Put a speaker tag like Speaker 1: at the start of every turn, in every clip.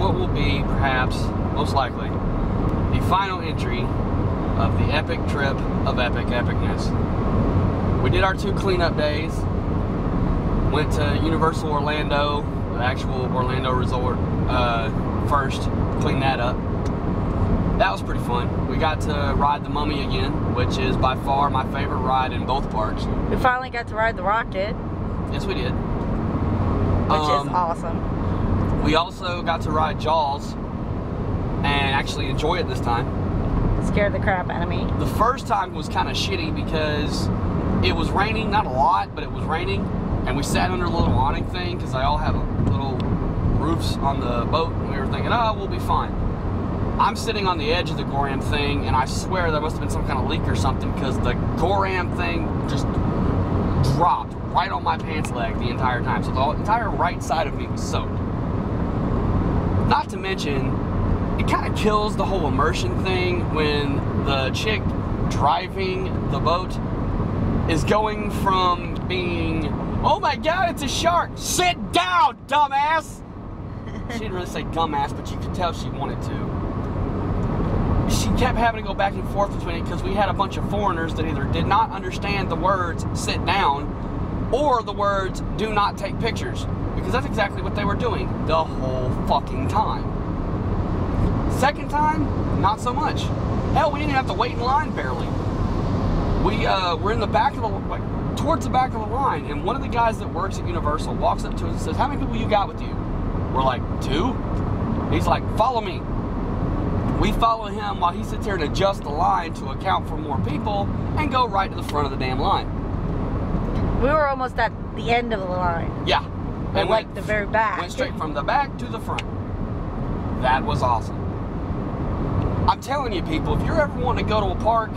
Speaker 1: what will be, perhaps, most likely, the final entry of the epic trip of epicness. We did our 2 cleanup days. Went to Universal Orlando, the actual Orlando resort, first. Cleaned that up. That was pretty fun. We got to ride the Mummy again, which is by far my favorite ride in both parks.
Speaker 2: We finally got to ride the rocket.
Speaker 1: Yes, we did.
Speaker 2: Which is awesome.
Speaker 1: We also got to ride Jaws and actually enjoy it this time.
Speaker 2: Scared the crap out of me.
Speaker 1: The first time was kind of shitty because it was raining, not a lot, but it was raining. And we sat under a little awning thing because they all have little roofs on the boat. And we were thinking, oh, we'll be fine. I'm sitting on the edge of the Goram thing, and I swear there must have been some kind of leak or something because the Goram thing just dropped right on my pants leg the entire time. So the entire right side of me was soaked. Not to mention, it kind of kills the whole immersion thing when the chick driving the boat is going from being, oh my god, it's a shark, sit down, dumbass! She didn't really say dumbass, but you could tell she wanted to. She kept having to go back and forth between it because we had a bunch of foreigners that either did not understand the words sit down or the words do not take pictures, because that's exactly what they were doing the whole fucking time. Second time, not so much. Hell, we didn't have to wait in line barely. We were in the back of the, towards the back of the line, and one of the guys that works at Universal walks up to us and says, how many people you got with you? We're like, 2? He's like, follow me. We follow him while he sits here and adjusts the line to account for more people and go right to the front of the damn line.
Speaker 2: We were almost at the end of the line.
Speaker 1: Yeah.
Speaker 2: And like the very back.
Speaker 1: Went straight from the back to the front. That was awesome. I'm telling you, people, if you're ever wanting to go to a park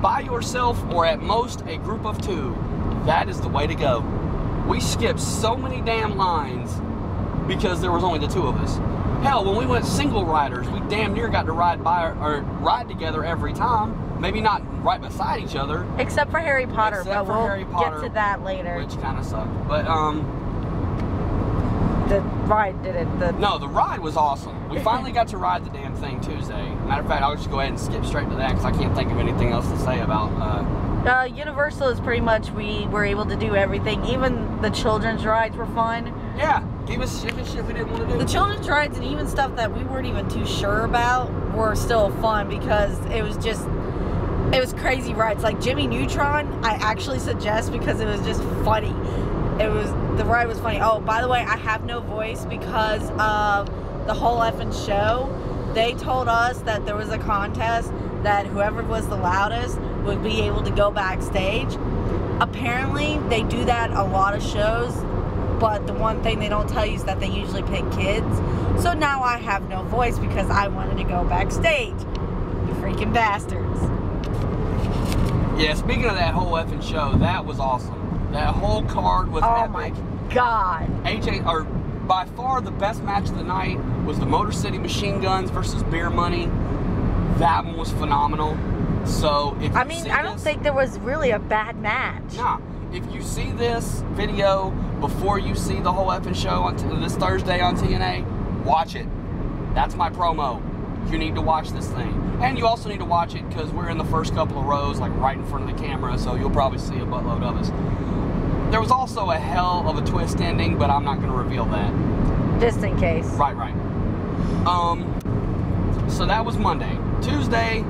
Speaker 1: by yourself or at most a group of 2, that is the way to go. We skipped so many damn lines because there was only the 2 of us. Hell, when we went single riders, we damn near got to ride together every time. Maybe not right beside each other.
Speaker 2: Except for Harry Potter, but we'll get to that later.
Speaker 1: Which kind of sucked. But,
Speaker 2: the ride did it.
Speaker 1: No, the ride was awesome. We finally got to ride the damn thing Tuesday. Matter of fact, I'll just go ahead and skip straight to that because I can't think of anything else to say about,
Speaker 2: Universal is pretty much, we were able to do everything. Even the children's rides were fun.
Speaker 1: Yeah, give us shit we didn't want to do.
Speaker 2: The children's rides and even stuff that we weren't even too sure about were still fun because it was crazy rides. Like Jimmy Neutron, I actually suggest because it was just funny. The ride was funny. Oh, by the way, I have no voice because of the whole effing show. They told us that there was a contest that whoever was the loudest would be able to go backstage. Apparently, they do that a lot of shows, but the one thing they don't tell you is that they usually pick kids. So now I have no voice because I wanted to go backstage. You freaking bastards.
Speaker 1: Yeah, speaking of that whole effing show, that was awesome. That whole card was epic.
Speaker 2: Oh my god.
Speaker 1: By far the best match of the night was the Motor City Machine Guns versus Beer Money. That one was phenomenal. So if
Speaker 2: I don't think there was really a bad match.
Speaker 1: Nah. If you see this video before you see the whole effing show on this Thursday on TNA, watch it. That's my promo. You need to watch this thing. And you also need to watch it because we're in the first couple of rows, like right in front of the camera, so you'll probably see a buttload of us. There was also a hell of a twist ending, but I'm not going to reveal that.
Speaker 2: Just in case.
Speaker 1: Right. So that was Monday. Tuesday,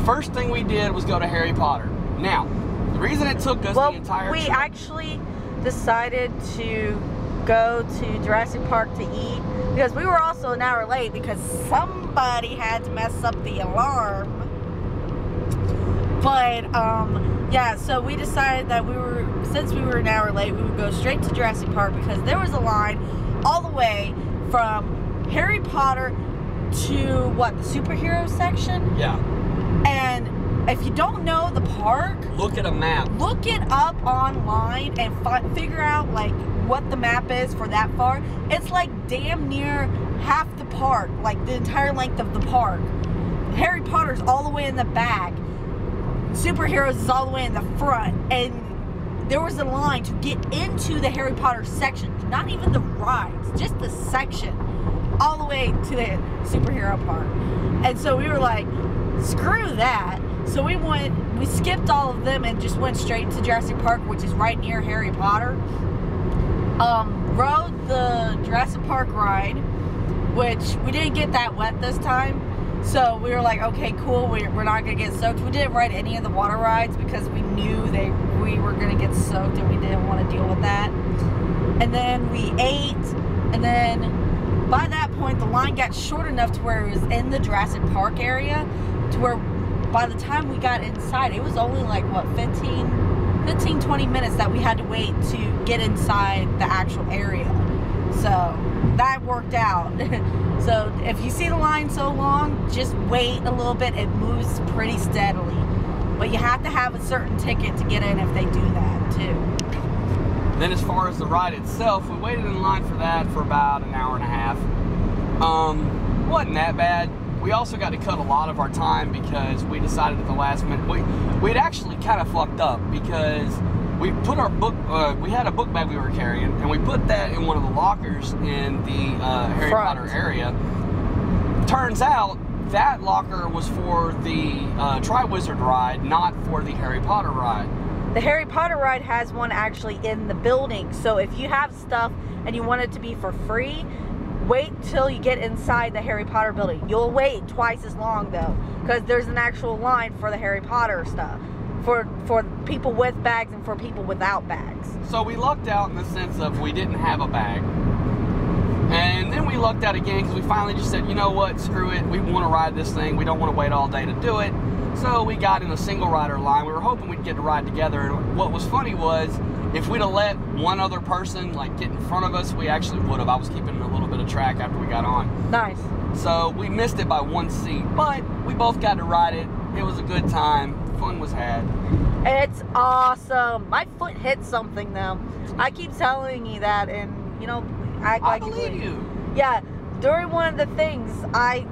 Speaker 1: first thing we did was go to Harry Potter. Now, the reason it took us the entire trip...
Speaker 2: we actually decided to go to Jurassic Park to eat because we were also an hour late because somebody had to mess up the alarm. But, yeah, so we decided that since we were an hour late, we would go straight to Jurassic Park because there was a line all the way from Harry Potter to, what, the superhero section?
Speaker 1: Yeah.
Speaker 2: And if you don't know the park,
Speaker 1: look at a map.
Speaker 2: Look it up online and figure out, like, what the map is for that far. It's like damn near half the park, like the entire length of the park. Harry Potter's all the way in the back. Superheroes is all the way in the front. And there was a line to get into the Harry Potter section. Not even the rides, just the section. all the way to the superhero park. And so we were like, screw that. So we skipped all of them and just went straight to Jurassic Park, which is right near Harry Potter. Rode the Jurassic Park ride, which we didn't get that wet this time. So we were like, okay, cool, we're not gonna get soaked. We didn't ride any of the water rides because we knew we were gonna get soaked and we didn't want to deal with that. And then we ate, and then by that point the line got short enough to where it was in the Jurassic Park area, to where by the time we got inside, it was only like, what, 15-20 minutes that we had to wait to get inside the actual area. So that worked out. So if you see the line so long, just wait a little bit. It moves pretty steadily. But you have to have a certain ticket to get in if they do that too.
Speaker 1: Then as far as the ride itself, we waited in line for that for about an hour and a half. Wasn't that bad. We also got to cut a lot of our time because we decided at the last minute, we'd actually kind of fucked up because we put our book, we had a book bag we were carrying, and we put that in one of the lockers in the Harry Potter area. Turns out that locker was for the Tri-Wizard ride, not for the Harry Potter ride.
Speaker 2: The Harry Potter ride has one actually in the building, so if you have stuff and you want it to be for free, wait till you get inside the Harry Potter building. You'll wait twice as long though, because there's an actual line for the Harry Potter stuff. For people with bags and for people without bags.
Speaker 1: So we lucked out in the sense of we didn't have a bag. And then we lucked out again because we finally just said, you know what, screw it. We want to ride this thing. We don't want to wait all day to do it. So we got in a single rider line. We were hoping we'd get to ride together. And what was funny was, if we'd have let one other person like get in front of us, we actually would have. I was keeping a little bit of track after we got on.
Speaker 2: Nice.
Speaker 1: So we missed it by one seat, but we both got to ride it. It was a good time. Fun was had.
Speaker 2: It's awesome. My foot hit something though. I keep telling you that, and you know, act like
Speaker 1: I believe you.
Speaker 2: Yeah, during one of the things, I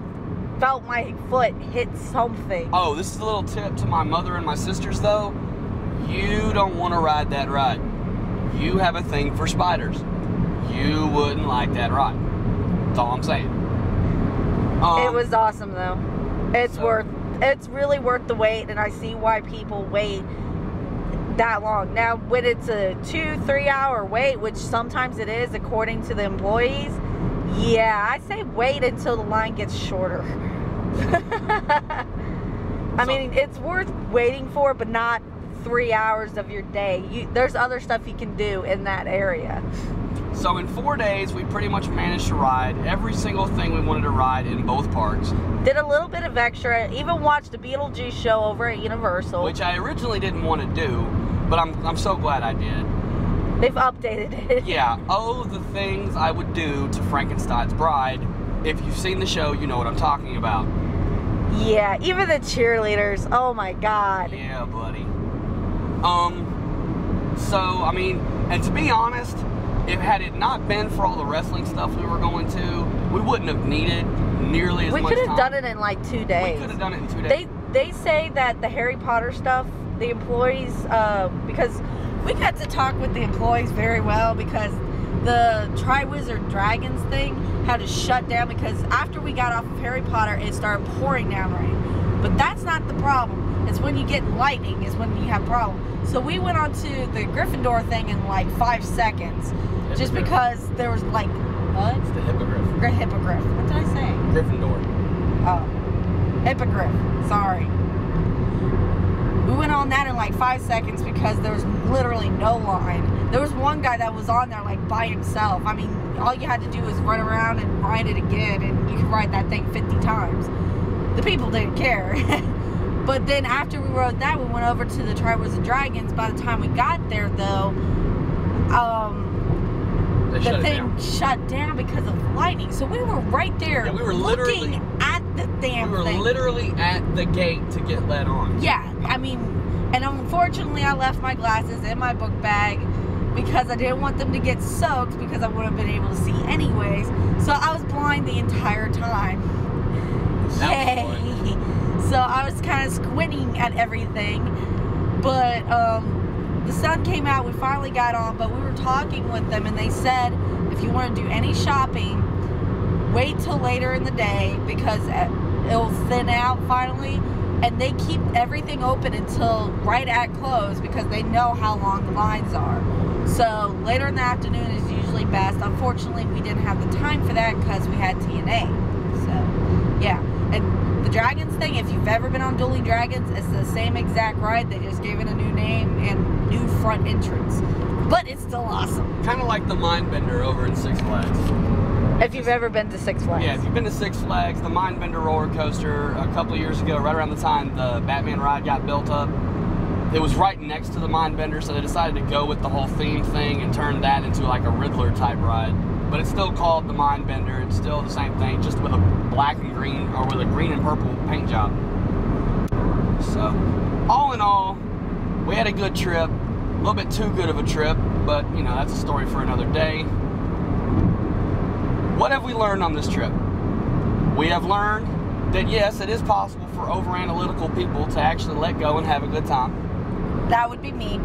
Speaker 2: felt my foot hit something.
Speaker 1: Oh, this is a little tip to my mother and my sisters though. You don't want to ride that ride. You have a thing for spiders. You wouldn't like that ride. That's all I'm saying.
Speaker 2: It was awesome though. It's really worth the wait, and I see why people wait that long. Now, when it's a 2-3 hour wait, which sometimes it is according to the employees, yeah, I say wait until the line gets shorter. I mean, it's worth waiting for, but not 3 hours of your day. There's other stuff you can do in that area.
Speaker 1: So in 4 days, we pretty much managed to ride every single thing we wanted to ride in both parks.
Speaker 2: Did a little bit of extra, even watched the Beetlejuice show over at Universal.
Speaker 1: Which I originally didn't want to do, but I'm so glad I did.
Speaker 2: They've updated it.
Speaker 1: Yeah, the things I would do to Frankenstein's Bride. If you've seen the show, you know what I'm talking about.
Speaker 2: Yeah, even the cheerleaders, oh my god.
Speaker 1: Yeah, buddy. So, I mean, and to be honest, had it not been for all the wrestling stuff we were going to, we wouldn't have needed nearly as much time.
Speaker 2: We could have done it in like 2 days.
Speaker 1: We could have done it in 2 days.
Speaker 2: They say that the Harry Potter stuff, the employees, because we got to talk with the employees very well, because the Tri-Wizard Dragons thing had to shut down because after we got off of Harry Potter, it started pouring down rain. But that's not the problem. It's when you get lightning is when you have problems. So we went on to the Gryffindor thing in like 5 seconds.
Speaker 1: Hippogriff.
Speaker 2: Just because there was like, what?
Speaker 1: It's the Hippogriff.
Speaker 2: Hippogriff. What did I say?
Speaker 1: Gryffindor.
Speaker 2: Oh. Hippogriff. Sorry. We went on that in like 5 seconds because there was literally no line. There was one guy that was on there like by himself. I mean, all you had to do was run around and ride it again, and you could ride that thing 50 times. The people didn't care. But then after we rode that, we went over to the Tri-Wizard Dragons. By the time we got there, though, the thing shut down because of lightning. So we were right there.
Speaker 1: Yeah, we were literally
Speaker 2: at the damn thing.
Speaker 1: We were literally at the gate to get let on.
Speaker 2: Yeah, I mean, and unfortunately, I left my glasses in my book bag because I didn't want them to get soaked because I would have been able to see anyways. So I was blind the entire time. Yay! So I was kind of squinting at everything, but the sun came out, we finally got on, but we were talking with them, and they said if you want to do any shopping, wait till later in the day because it'll thin out finally, and they keep everything open until right at close because they know how long the lines are. So later in the afternoon is usually best. Unfortunately, we didn't have the time for that because we had TNA. So yeah, and the Dragons thing, if you've ever been on Dueling Dragons, it's the same exact ride. They just gave it a new name and new front entrance, but it's still awesome.
Speaker 1: Kind of like the Mindbender over in Six Flags.
Speaker 2: If you've ever been to Six Flags.
Speaker 1: Yeah, if you've been to Six Flags, the Mindbender roller coaster a couple of years ago, right around the time the Batman ride got built up, it was right next to the Mindbender, so they decided to go with the whole theme thing and turn that into like a Riddler type ride. But it's still called the Mindbender. It's still the same thing, just with a black and green, or with a green and purple paint job. So, all in all, we had a good trip. A little bit too good of a trip, but you know, that's a story for another day. What have we learned on this trip? We have learned that yes, it is possible for over-analytical people to actually let go and have a good time.
Speaker 2: That would be me.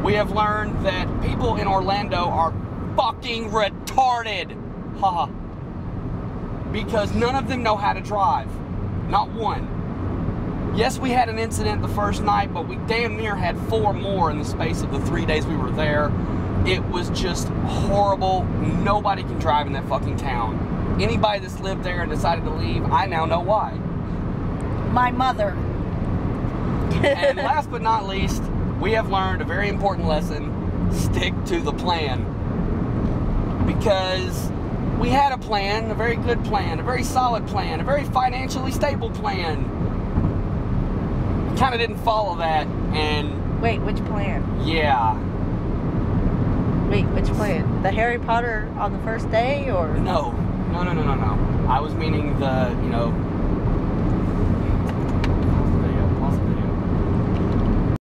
Speaker 1: We have learned that people in Orlando are fucking retarded. Haha. Because none of them know how to drive. Not one. Yes, we had an incident the first night, but we damn near had 4 more in the space of the 3 days we were there. It was just horrible. Nobody can drive in that fucking town. Anybody that's lived there and decided to leave, I now know why.
Speaker 2: My mother.
Speaker 1: And last but not least, we have learned a very important lesson. Stick to the plan. Because we had a plan, a very good plan, a very solid plan, a very financially stable plan. We kind of didn't follow that, and...
Speaker 2: Wait, which plan?
Speaker 1: Yeah.
Speaker 2: Wait, which plan? The Harry Potter on the first day, or?
Speaker 1: No. I was meaning the, you know,